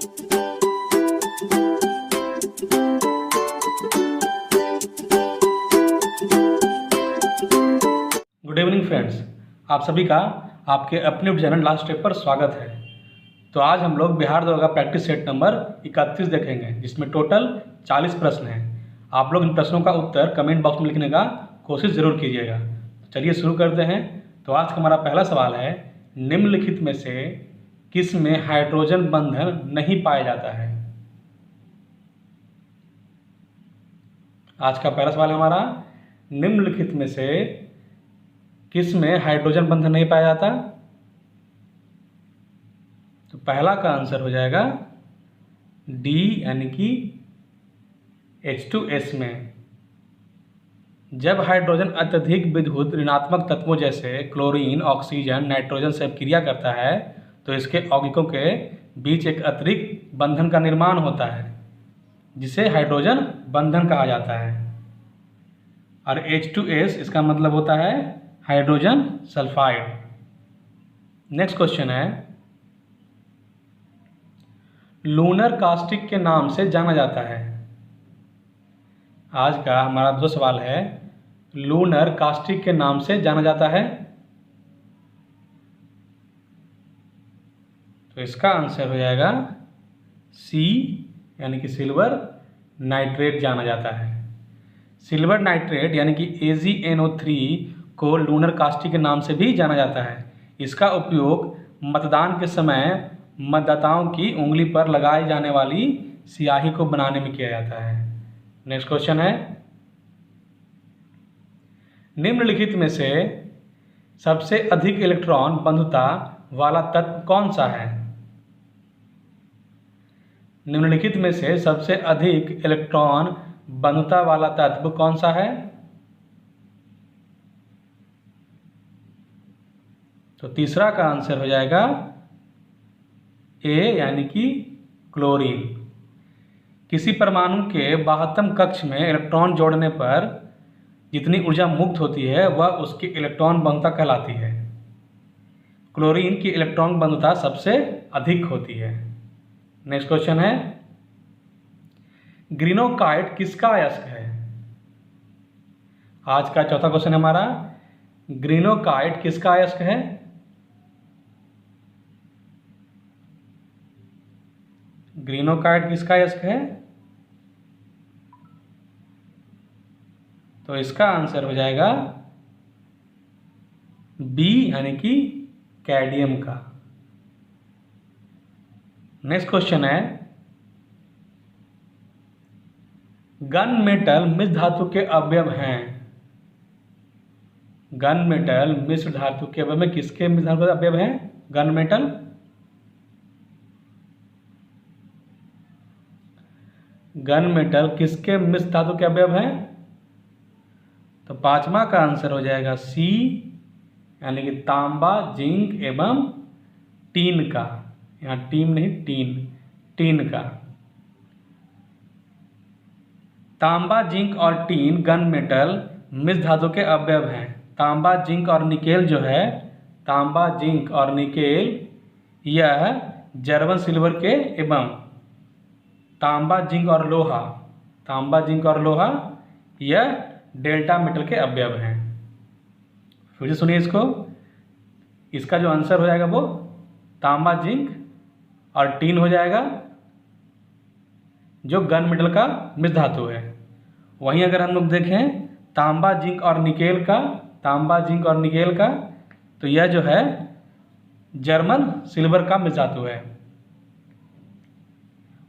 Good evening friends, आप सभी का आपके अपने चैनल लास्ट स्टेप पर स्वागत है। तो आज हम लोग बिहार दरोगा प्रैक्टिस सेट नंबर 31 देखेंगे, जिसमें टोटल 40 प्रश्न हैं। आप लोग इन प्रश्नों का उत्तर कमेंट बॉक्स में लिखने का कोशिश ज़रूर कीजिएगा। तो चलिए शुरू करते हैं। तो आज का हमारा पहला सवाल है, निम्नलिखित में से किस में हाइड्रोजन बंधन नहीं पाया जाता है? आज का पहला सवाल है हमारा, निम्नलिखित में से किस में हाइड्रोजन बंधन नहीं पाया जाता? तो पहला का आंसर हो जाएगा डी, यानी कि H2S में। जब हाइड्रोजन अत्यधिक विद्युत ऋणात्मक तत्वों जैसे क्लोरीन, ऑक्सीजन, नाइट्रोजन से क्रिया करता है तो इसके यौगिकों के बीच एक अतिरिक्त बंधन का निर्माण होता है, जिसे हाइड्रोजन बंधन कहा जाता है। और H2S इसका मतलब होता है हाइड्रोजन सल्फाइड। नेक्स्ट क्वेश्चन है, लूनर कास्टिक के नाम से जाना जाता है। आज का हमारा दूसरा सवाल है, लूनर कास्टिक के नाम से जाना जाता है। तो इसका आंसर हो जाएगा सी, यानी कि सिल्वर नाइट्रेट जाना जाता है। सिल्वर नाइट्रेट यानी कि AgNO3 को लूनर कास्टिक के नाम से भी जाना जाता है। इसका उपयोग मतदान के समय मतदाताओं की उंगली पर लगाई जाने वाली स्याही को बनाने में किया जाता है। नेक्स्ट क्वेश्चन है, निम्नलिखित में से सबसे अधिक इलेक्ट्रॉन बंधुता वाला तत्व कौन सा है? निम्नलिखित में से सबसे अधिक इलेक्ट्रॉन बंधुता वाला तत्व कौन सा है? तो तीसरा का आंसर हो जाएगा ए, यानी कि क्लोरीन। किसी परमाणु के बाह्यतम कक्ष में इलेक्ट्रॉन जोड़ने पर जितनी ऊर्जा मुक्त होती है वह उसकी इलेक्ट्रॉन बंधुता कहलाती है। क्लोरीन की इलेक्ट्रॉन बंधुता सबसे अधिक होती है। नेक्स्ट क्वेश्चन है, ग्रीनोकाइट किसका अयस्क है? आज का चौथा क्वेश्चन है हमारा, ग्रीनोकाइट किसका अयस्क है? ग्रीनोकाइट किसका अयस्क है? तो इसका आंसर हो जाएगा बी, यानी कि कैडमियम का। नेक्स्ट क्वेश्चन है, गन मेटल मिश्र धातु के अवयव हैं। गन मेटल मिश्र धातु के अवयव में किसके मिश्र धातु के अवयव हैं? गन मेटल किसके मिश्र धातु के अवयव हैं? तो पांचवा का आंसर हो जाएगा सी, यानी कि तांबा, जिंक एवं टीन का। यहाँ टीम नहीं, टीन का। तांबा, जिंक और टीन गन मेटल मिश्र धातु के अवयव हैं। तांबा, जिंक और निकेल जो है, तांबा, जिंक और निकेल यह जर्मन सिल्वर के एवं तांबा, जिंक और लोहा यह डेल्टा मेटल के अवयव हैं। फिर से सुनिए इसको, इसका जो आंसर हो जाएगा वो तांबा, जिंक और टीन हो जाएगा, जो गन मेटल का मिश्र धातु है। वहीं अगर हम लोग देखें तांबा, जिंक और निकेल का, तो यह जो है जर्मन सिल्वर का मिश्र धातु है।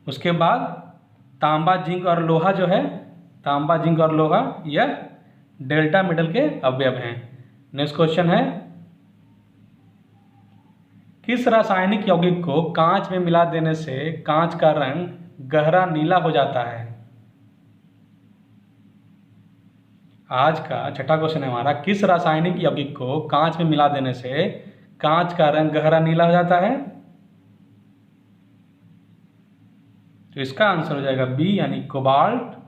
उसके बाद तांबा, जिंक और लोहा यह डेल्टा मेटल के अवयव हैं। नेक्स्ट क्वेश्चन है, किस रासायनिक यौगिक को कांच में मिला देने से कांच का रंग गहरा नीला हो जाता है? आज का छठा क्वेश्चन है हमारा, किस रासायनिक यौगिक को कांच में मिला देने से कांच का रंग गहरा नीला हो जाता है? तो इसका आंसर हो जाएगा बी, यानी कोबाल्ट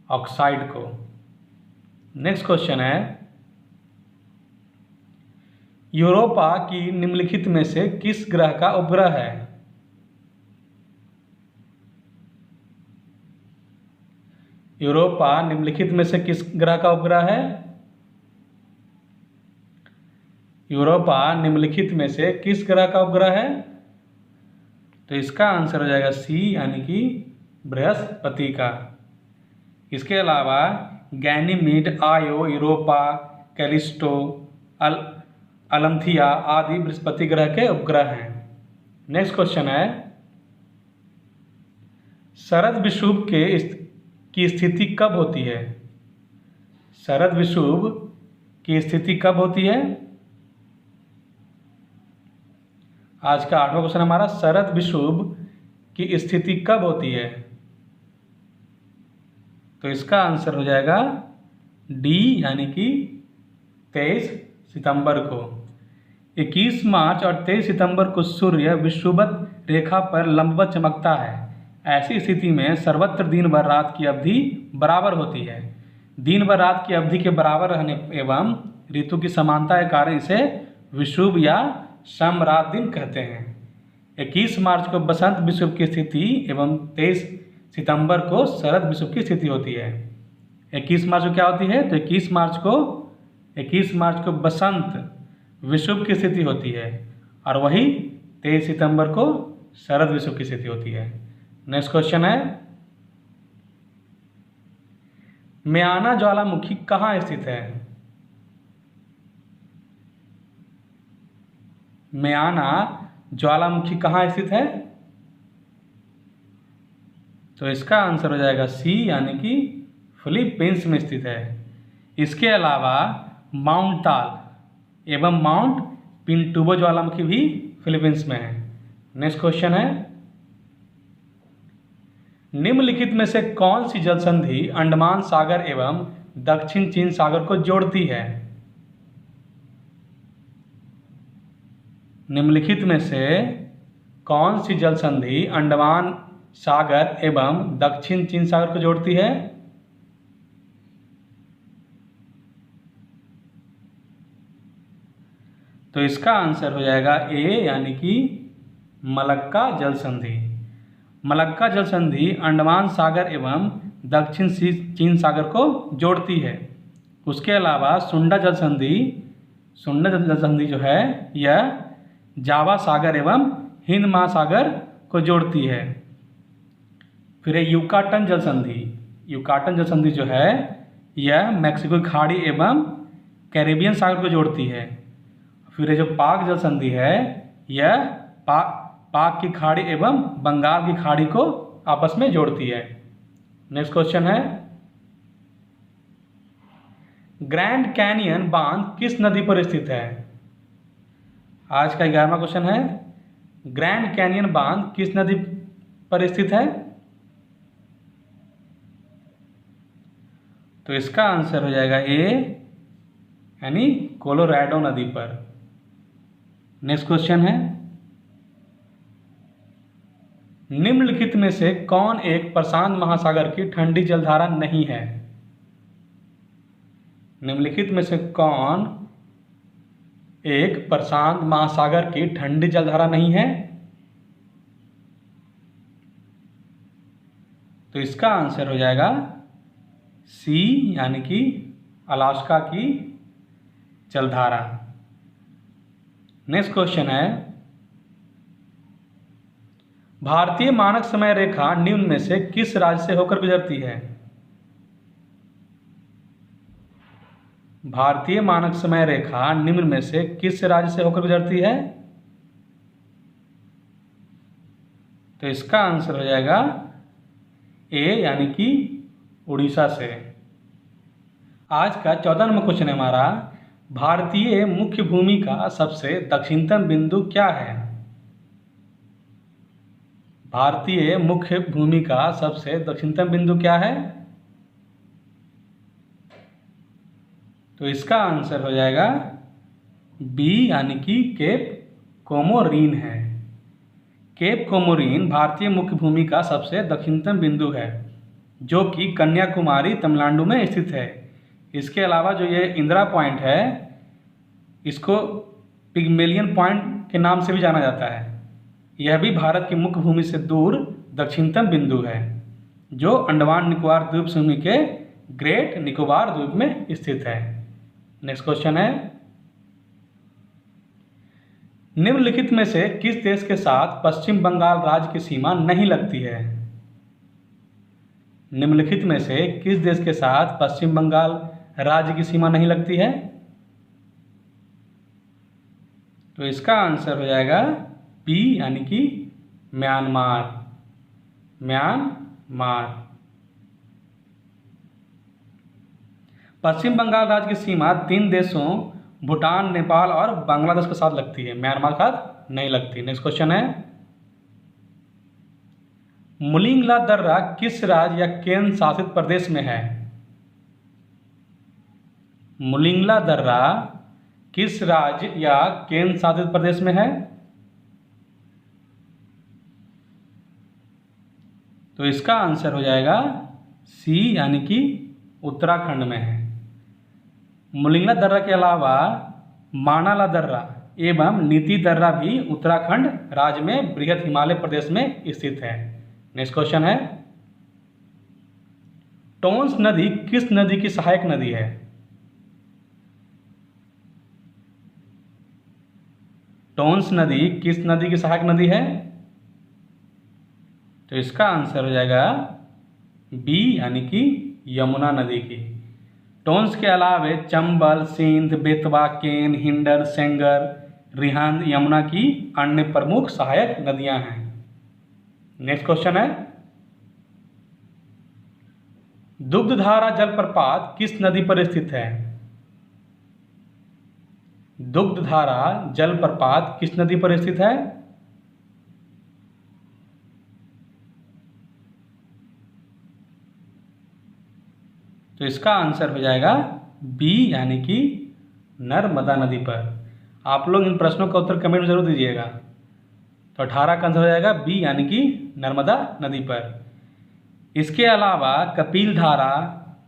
ऑक्साइड को। नेक्स्ट क्वेश्चन है, यूरोपा की निम्नलिखित में से किस ग्रह का उपग्रह है? यूरोपा निम्नलिखित में से किस ग्रह का उपग्रह है? यूरोपा निम्नलिखित में से किस ग्रह का उपग्रह है? तो इसका आंसर हो जाएगा सी, यानी कि बृहस्पति का। इसके अलावा गैनीमीड, आयो, यूरोपा, कैलिस्टो, अलंथिया आदि बृहस्पति ग्रह के उपग्रह हैं। नेक्स्ट क्वेश्चन है, शरद विषुव की स्थिति कब होती है? शरद विषुव की स्थिति कब होती है? आज का 8वां क्वेश्चन हमारा, शरद विषुव की स्थिति कब होती है? तो इसका आंसर हो जाएगा डी, यानी कि 23 सितंबर को। 21 मार्च और 23 सितंबर को सूर्य विषुवत रेखा पर लंबवत चमकता है। ऐसी स्थिति में सर्वत्र दिन व रात की अवधि बराबर होती है। दिन व रात की अवधि के बराबर रहने एवं ऋतु की समानता के कारण इसे विषुव या समरात दिन कहते हैं। 21 मार्च को बसंत विषुव की स्थिति एवं 23 सितंबर को शरद विषुव की स्थिति होती है। 21 मार्च को क्या होती है? तो 21 मार्च को बसंत विषुव की स्थिति होती है और वही 23 सितंबर को शरद विषुव की स्थिति होती है। नेक्स्ट क्वेश्चन है, म्याना ज्वालामुखी कहाँ स्थित है? म्याना ज्वालामुखी कहाँ स्थित है? तो इसका आंसर हो जाएगा सी, यानी कि फिलीपींस में स्थित है। इसके अलावा माउंट ताल एवं माउंट पिंटुबो ज्वालामुखी भी फिलीपींस में है। नेक्स्ट क्वेश्चन है, निम्नलिखित में से कौन सी जल संधि अंडमान सागर एवं दक्षिण चीन सागर को जोड़ती है? निम्नलिखित में से कौन सी जल संधि अंडमान सागर एवं दक्षिण चीन सागर को जोड़ती है? तो इसका आंसर हो जाएगा ए, यानी कि मलक्का जल संधि। मलक्का जल संधि अंडमान सागर एवं दक्षिण चीन सागर को जोड़ती है। उसके अलावा सुंडा जल संधि जो है यह जावा सागर एवं हिंद महासागर को जोड़ती है। फिर युकाटन जल संधि जो है यह मैक्सिको की खाड़ी एवं कैरेबियन सागर को जोड़ती है। फिर ये जो पाक जल संधि है यह पाक की खाड़ी एवं बंगाल की खाड़ी को आपस में जोड़ती है। नेक्स्ट क्वेश्चन है, ग्रैंड कैनियन बांध किस नदी पर स्थित है? आज का 11वां क्वेश्चन है, ग्रैंड कैनियन बांध किस नदी पर स्थित है? तो इसका आंसर हो जाएगा ए, यानी कोलोराडो नदी पर। नेक्स्ट क्वेश्चन है, निम्नलिखित में से कौन एक प्रशांत महासागर की ठंडी जलधारा नहीं है? निम्नलिखित में से कौन एक प्रशांत महासागर की ठंडी जलधारा नहीं है? तो इसका आंसर हो जाएगा सी, यानी कि अलास्का की जलधारा। नेक्स्ट क्वेश्चन है, भारतीय मानक समय रेखा निम्न में से किस राज्य से होकर गुजरती है? भारतीय मानक समय रेखा निम्न में से किस राज्य से होकर गुजरती है? तो इसका आंसर हो जाएगा ए, यानी कि उड़ीसा से। आज का 14वां नंबर क्वेश्चन है हमारा, भारतीय मुख्य भूमि का सबसे दक्षिणतम बिंदु क्या है? भारतीय मुख्य भूमि का सबसे दक्षिणतम बिंदु क्या है? तो इसका आंसर हो जाएगा बी, यानी कि केप कोमोरीन है। केप कोमोरीन भारतीय मुख्य भूमि का सबसे दक्षिणतम बिंदु है, जो कि कन्याकुमारी तमिलनाडु में स्थित है। इसके अलावा जो ये इंदिरा पॉइंट है, इसको पिग्मेलियन पॉइंट के नाम से भी जाना जाता है। यह भी भारत की मुख्य भूमि से दूर दक्षिणतम बिंदु है। जो अंडमान निकोबार द्वीप समूह के ग्रेट निकोबार द्वीप में स्थित है। नेक्स्ट क्वेश्चन है, निम्नलिखित में से किस देश के साथ पश्चिम बंगाल राज्य की सीमा नहीं लगती है? निम्नलिखित में से किस देश के साथ पश्चिम बंगाल राज्य की सीमा नहीं लगती है? तो इसका आंसर हो जाएगा बी यानी कि म्यांमार। म्यांमार। पश्चिम बंगाल राज्य की सीमा 3 देशों भूटान, नेपाल और बांग्लादेश के साथ लगती है, म्यांमार के साथ नहीं लगती। नेक्स्ट क्वेश्चन है, मुलिंगला दर्रा किस राज्य या केंद्र शासित प्रदेश में है? मुलिंगला दर्रा किस राज्य या केंद्र शासित प्रदेश में है? तो इसका आंसर हो जाएगा सी यानी कि उत्तराखंड में है। मुलिंगला दर्रा के अलावा मानाला दर्रा एवं नीति दर्रा भी उत्तराखंड राज्य में बृहद हिमालय प्रदेश में स्थित है। नेक्स्ट क्वेश्चन है, टोंस नदी किस नदी की सहायक नदी है? टोंस नदी किस नदी की सहायक नदी है? तो इसका आंसर हो जाएगा बी यानी कि यमुना नदी की। टोंस के अलावे चंबल, सिंध, बेतवा, केन, हिंडन, सेंगर, रिहंद, यमुना की अन्य प्रमुख सहायक नदियां हैं। नेक्स्ट क्वेश्चन है, दुग्धधारा जलप्रपात किस नदी पर स्थित है? दुग्धधारा जलप्रपात किस नदी पर स्थित है? तो इसका आंसर हो जाएगा बी यानी कि नर्मदा नदी पर। आप लोग इन प्रश्नों का उत्तर कमेंट में जरूर दीजिएगा। तो 18 का आंसर हो जाएगा बी यानी कि नर्मदा नदी पर। इसके अलावा कपिलधारा,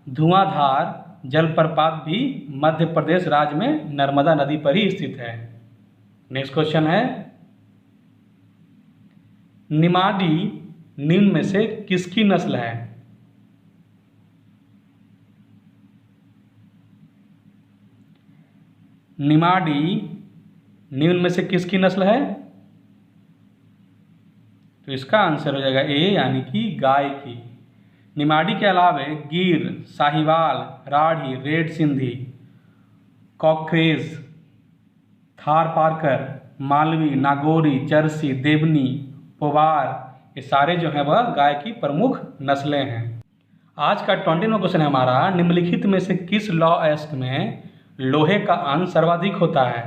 धुआंधार जलप्रपात भी मध्य प्रदेश राज्य में नर्मदा नदी पर ही स्थित है। नेक्स्ट क्वेश्चन है, निमाड़ी निम्न में से किसकी नस्ल है? निमाड़ी निम्न में से किसकी नस्ल है? तो इसका आंसर हो जाएगा ए यानी कि गाय की। निमाड़ी के अलावे गिर, साहिवाल, राढ़ी, रेड सिंधी, कॉकरेज, थारपारकर, मालवी, नागौरी, जर्सी, देवनी, पोवार, ये सारे जो हैं वह गाय की प्रमुख नस्लें हैं। आज का 20वां क्वेश्चन है हमारा, निम्नलिखित में से किस लॉ एक्ट में लोहे का अंश सर्वाधिक होता है?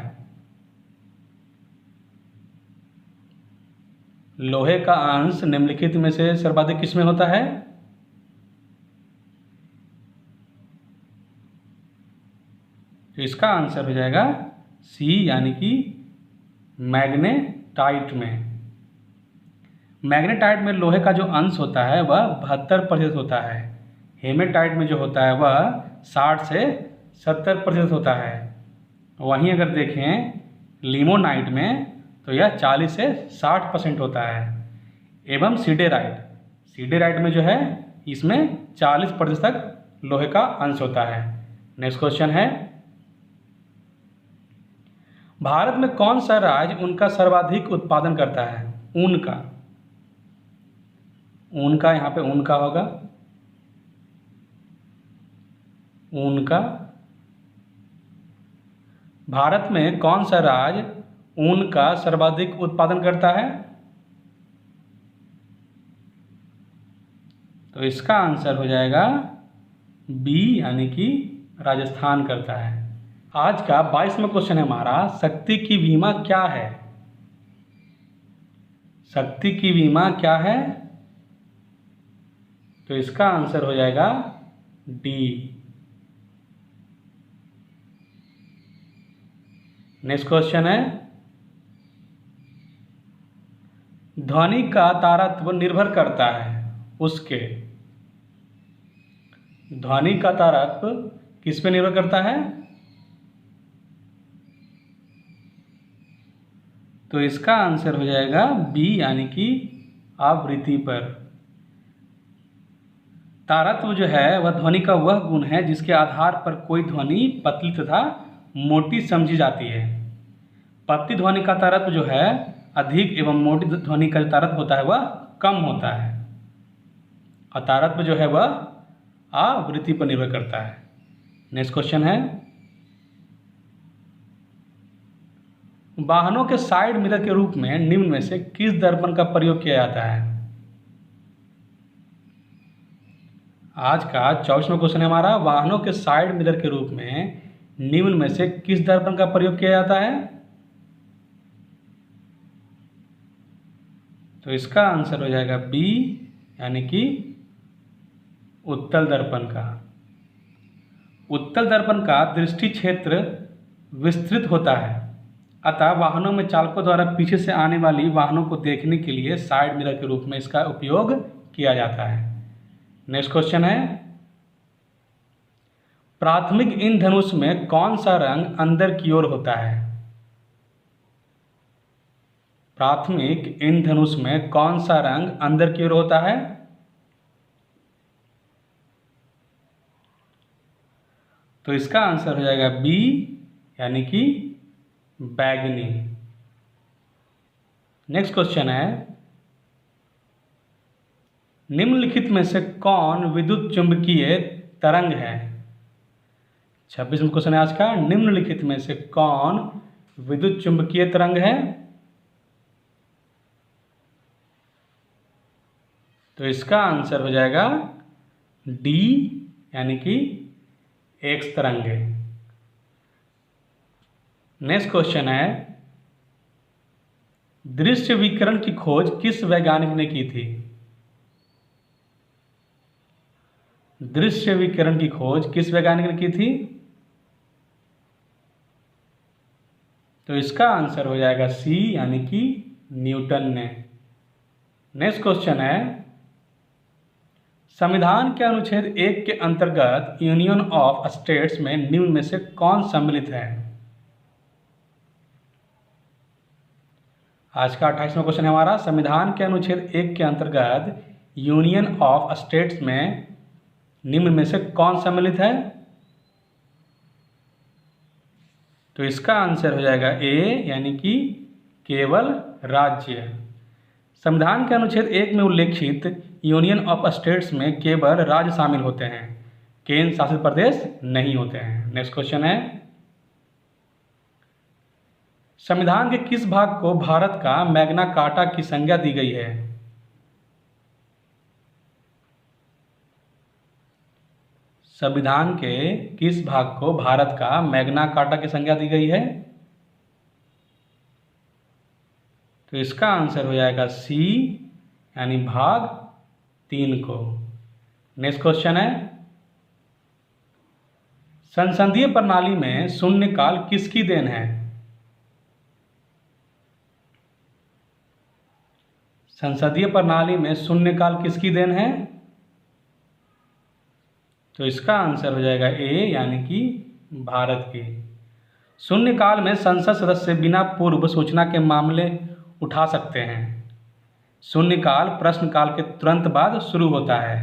लोहे का अंश निम्नलिखित में से सर्वाधिक किसमें होता है? तो इसका आंसर हो जाएगा सी यानी कि मैग्नेटाइट में। मैग्नेटाइट में लोहे का जो अंश होता है वह 72% होता है। हेमेटाइट में जो होता है वह 60 से 70% होता है। वहीं अगर देखें लिमोनाइट में तो यह 40 से 60% होता है। एवं सीडेराइट में जो है इसमें 40% तक लोहे का अंश होता है। नेक्स्ट क्वेश्चन है, भारत में कौन सा राज्य ऊन का सर्वाधिक उत्पादन करता है? ऊन का यहाँ पे ऊन का होगा। ऊन का भारत में कौन सा राज्य ऊन का सर्वाधिक उत्पादन करता है? तो इसका आंसर हो जाएगा बी यानी कि राजस्थान करता है। आज का 22वां क्वेश्चन है हमारा, शक्ति की विमा क्या है? शक्ति की विमा क्या है? तो इसका आंसर हो जाएगा डी। नेक्स्ट क्वेश्चन है, ध्वनि का तारत्व निर्भर करता है उसके। ध्वनि का तारत्व किस पे निर्भर करता है? तो इसका आंसर हो जाएगा बी यानी कि आवृत्ति पर। तारत्व जो है वह ध्वनि का वह गुण है जिसके आधार पर कोई ध्वनि पतली तथा मोटी समझी जाती है। पतली ध्वनि का तारत्व जो है अधिक एवं मोटी ध्वनि का जो तारत्व होता है वह कम होता है, और तारत्व जो है वह आवृत्ति पर निर्भर करता है। नेक्स्ट क्वेश्चन है, वाहनों के साइड मिरर के रूप में निम्न में से किस दर्पण का प्रयोग किया जाता है? आज का 24वां क्वेश्चन है हमारा, वाहनों के साइड मिरर के रूप में निम्न में से किस दर्पण का प्रयोग किया जाता है? तो इसका आंसर हो जाएगा बी, यानी कि उत्तल दर्पण का। उत्तल दर्पण का दृष्टि क्षेत्र विस्तृत होता है, अतः वाहनों में चालकों द्वारा पीछे से आने वाली वाहनों को देखने के लिए साइड मिरर के रूप में इसका उपयोग किया जाता है। नेक्स्ट क्वेश्चन है, प्राथमिक इंद्रधनुष में कौन सा रंग अंदर की ओर होता है? प्राथमिक इंद्रधनुष में कौन सा रंग अंदर की ओर होता है? तो इसका आंसर हो जाएगा बी, यानी कि बैगनी। नेक्स्ट क्वेश्चन है, निम्नलिखित में से कौन विद्युत चुंबकीय तरंग है? 26वां क्वेश्चन है आज का, निम्नलिखित में से कौन विद्युत चुंबकीय तरंग है? तो इसका आंसर हो जाएगा डी, यानी कि एक्स तरंग है। नेक्स्ट क्वेश्चन है, दृश्य विकिरण की खोज किस वैज्ञानिक ने की थी? दृश्य विकिरण की खोज किस वैज्ञानिक ने की थी? तो इसका आंसर हो जाएगा सी, यानी कि न्यूटन ने। नेक्स्ट क्वेश्चन है, संविधान के अनुच्छेद 1 के अंतर्गत यूनियन ऑफ स्टेट्स में निम्न में से कौन सम्मिलित है? आज का 28वां क्वेश्चन है हमारा, संविधान के अनुच्छेद 1 के अंतर्गत यूनियन ऑफ स्टेट्स में निम्न में से कौन सम्मिलित है? तो इसका आंसर हो जाएगा ए, यानी कि केवल राज्य। संविधान के अनुच्छेद 1 में उल्लेखित यूनियन ऑफ स्टेट्स में केवल राज्य शामिल होते हैं, केंद्र शासित प्रदेश नहीं होते हैं। नेक्स्ट क्वेश्चन है, संविधान के किस भाग को भारत का मैग्ना कार्टा की संज्ञा दी गई है? संविधान के किस भाग को भारत का मैग्ना कार्टा की संज्ञा दी गई है? तो इसका आंसर हो जाएगा सी, यानी भाग 3 को। नेक्स्ट क्वेश्चन है, संसदीय प्रणाली में शून्यकाल किसकी देन है? संसदीय प्रणाली में शून्यकाल किसकी देन है? तो इसका आंसर हो जाएगा ए, यानी कि भारत की। शून्यकाल में संसद सदस्य बिना पूर्व सूचना के मामले उठा सकते हैं। शून्यकाल प्रश्नकाल के तुरंत बाद शुरू होता है।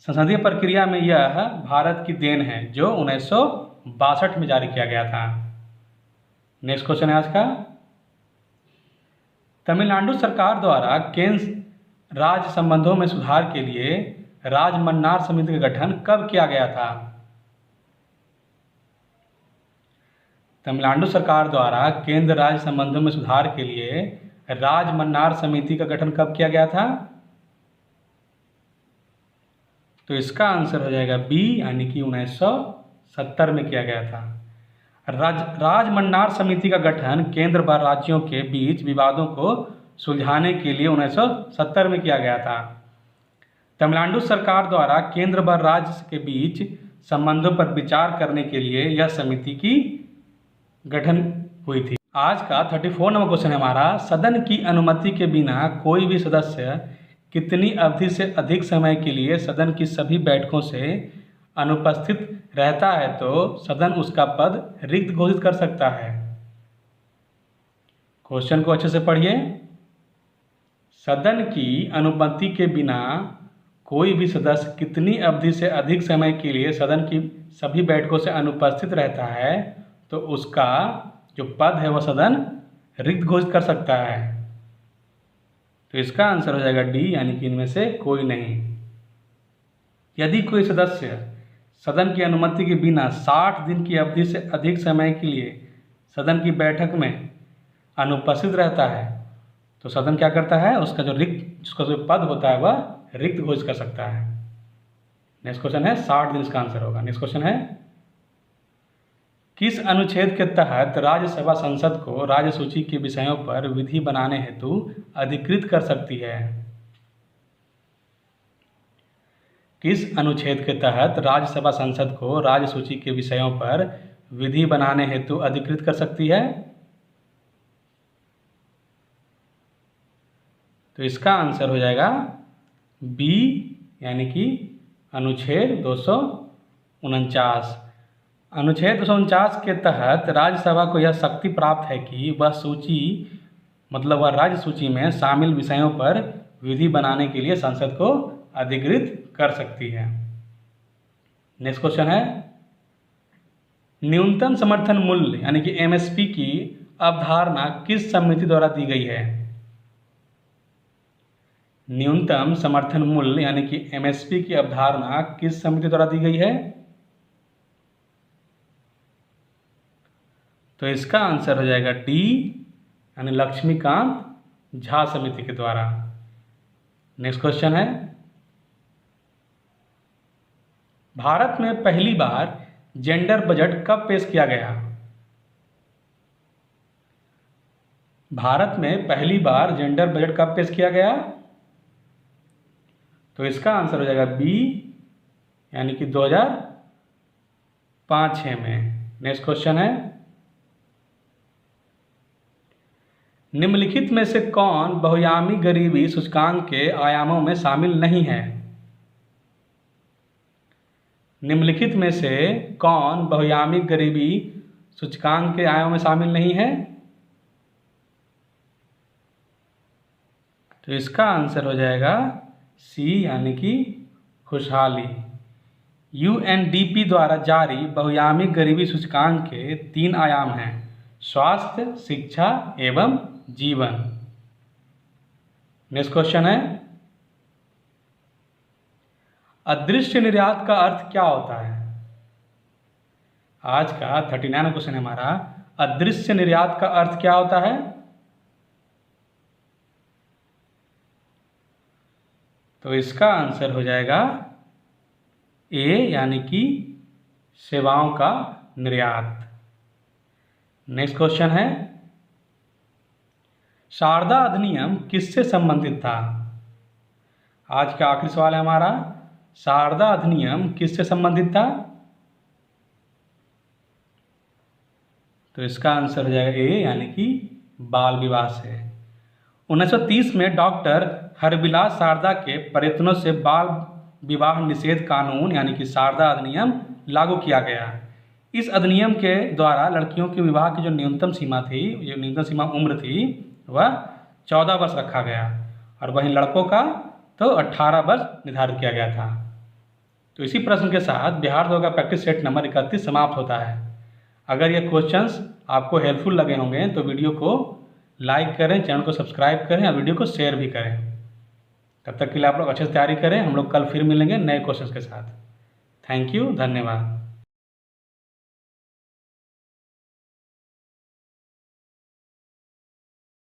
संसदीय प्रक्रिया में यह भारत की देन है जो 1962 में जारी किया गया था। नेक्स्ट क्वेश्चन है आज का, तमिलनाडु सरकार द्वारा केंद्र राज्य संबंधों में सुधार के लिए राजमन्नार समिति का गठन कब किया गया था? तमिलनाडु सरकार द्वारा केंद्र राज्य संबंधों में सुधार के लिए राजमन्नार समिति का गठन कब किया गया था? तो इसका आंसर हो जाएगा बी, यानी कि 1970 में किया गया था। राजमन्नार समिति का गठन केंद्र व राज्यों के बीच विवादों को सुलझाने के लिए 1970 में किया गया था। तमिलनाडु सरकार द्वारा केंद्र व राज्य के बीच संबंधों पर विचार करने के लिए यह समिति की गठन हुई थी। आज का 34 नंबर क्वेश्चन है हमारा, सदन की अनुमति के बिना कोई भी सदस्य कितनी अवधि से अधिक समय के लिए सदन की सभी बैठकों से अनुपस्थित रहता है तो सदन उसका पद रिक्त घोषित कर सकता है? क्वेश्चन को अच्छे से पढ़िए। सदन की अनुमति के बिना कोई भी सदस्य कितनी अवधि से अधिक समय के लिए सदन की सभी बैठकों से अनुपस्थित रहता है तो उसका जो पद है वह सदन रिक्त घोषित कर सकता है। तो इसका आंसर हो जाएगा डी, यानी कि इनमें से कोई नहीं। यदि कोई सदस्य सदन की अनुमति के बिना 60 दिन की अवधि से अधिक समय के लिए सदन की बैठक में अनुपस्थित रहता है तो सदन क्या करता है, उसका जो पद होता है वह रिक्त घोषित कर सकता है। नेक्स्ट क्वेश्चन है 60 दिन, इसका आंसर होगा। नेक्स्ट क्वेश्चन है किस अनुच्छेद के तहत राज्यसभा संसद को राज्य सूची के विषयों पर विधि बनाने हेतु अधिकृत कर सकती है? किस अनुच्छेद के तहत राज्यसभा संसद को राज्य सूची के विषयों पर विधि बनाने हेतु अधिकृत कर सकती है? तो इसका आंसर हो जाएगा बी, यानी कि अनुच्छेद 249। अनुच्छेद 249 के तहत राज्यसभा को यह शक्ति प्राप्त है कि वह वह राज्य सूची में शामिल विषयों पर विधि बनाने के लिए संसद को अधिकृत कर सकती है। नेक्स्ट क्वेश्चन है न्यूनतम समर्थन मूल्य यानी कि एमएसपी की अवधारणा किस समिति द्वारा दी गई है? न्यूनतम समर्थन मूल्य यानी कि एमएसपी की अवधारणा किस समिति द्वारा दी गई है? तो इसका आंसर हो जाएगा डी, यानी लक्ष्मीकांत झा समिति के द्वारा। नेक्स्ट क्वेश्चन है भारत में पहली बार जेंडर बजट कब पेश किया गया? भारत में पहली बार जेंडर बजट कब पेश किया गया? तो इसका आंसर हो जाएगा बी, यानी कि 2005-06 में। नेक्स्ट क्वेश्चन है निम्नलिखित में से कौन बहुआयामी गरीबी सूचकांक के आयामों में शामिल नहीं है? निम्नलिखित में से कौन बहुआयामी गरीबी सूचकांक के आयामों में शामिल नहीं है? तो इसका आंसर हो जाएगा सी, यानी कि खुशहाली। यूएनडीपी द्वारा जारी बहुआयामी गरीबी सूचकांक के 3 आयाम हैं, स्वास्थ्य, शिक्षा एवं जीवन। नेक्स्ट क्वेश्चन है अदृश्य निर्यात का अर्थ क्या होता है? आज का 39वां क्वेश्चन है हमारा, अदृश्य निर्यात का अर्थ क्या होता है? तो इसका आंसर हो जाएगा ए, यानी कि सेवाओं का निर्यात। नेक्स्ट क्वेश्चन है शारदा अधिनियम किससे संबंधित था? आज का आखिरी सवाल है हमारा, शारदा अधिनियम किससे संबंधित था? तो इसका आंसर हो जाएगा ए, यानी कि बाल विवाह से। 1930 में डॉक्टर हरबिलास शारदा के प्रयत्नों से बाल विवाह निषेध कानून यानी कि शारदा अधिनियम लागू किया गया। इस अधिनियम के द्वारा लड़कियों के विवाह की जो न्यूनतम सीमा उम्र थी वह 14 वर्ष रखा गया और वहीं लड़कों का तो 18 वर्ष निर्धारित किया गया था। तो इसी प्रश्न के साथ बिहार दौड़ का प्रैक्टिस सेट नंबर 31 समाप्त होता है। अगर ये क्वेश्चंस आपको हेल्पफुल लगे होंगे तो वीडियो को लाइक करें, चैनल को सब्सक्राइब करें और वीडियो को शेयर भी करें। तब तक के लिए आप लोग अच्छे से तैयारी करें। हम लोग कल फिर मिलेंगे नए क्वेश्चंस के साथ। थैंक यू, धन्यवाद।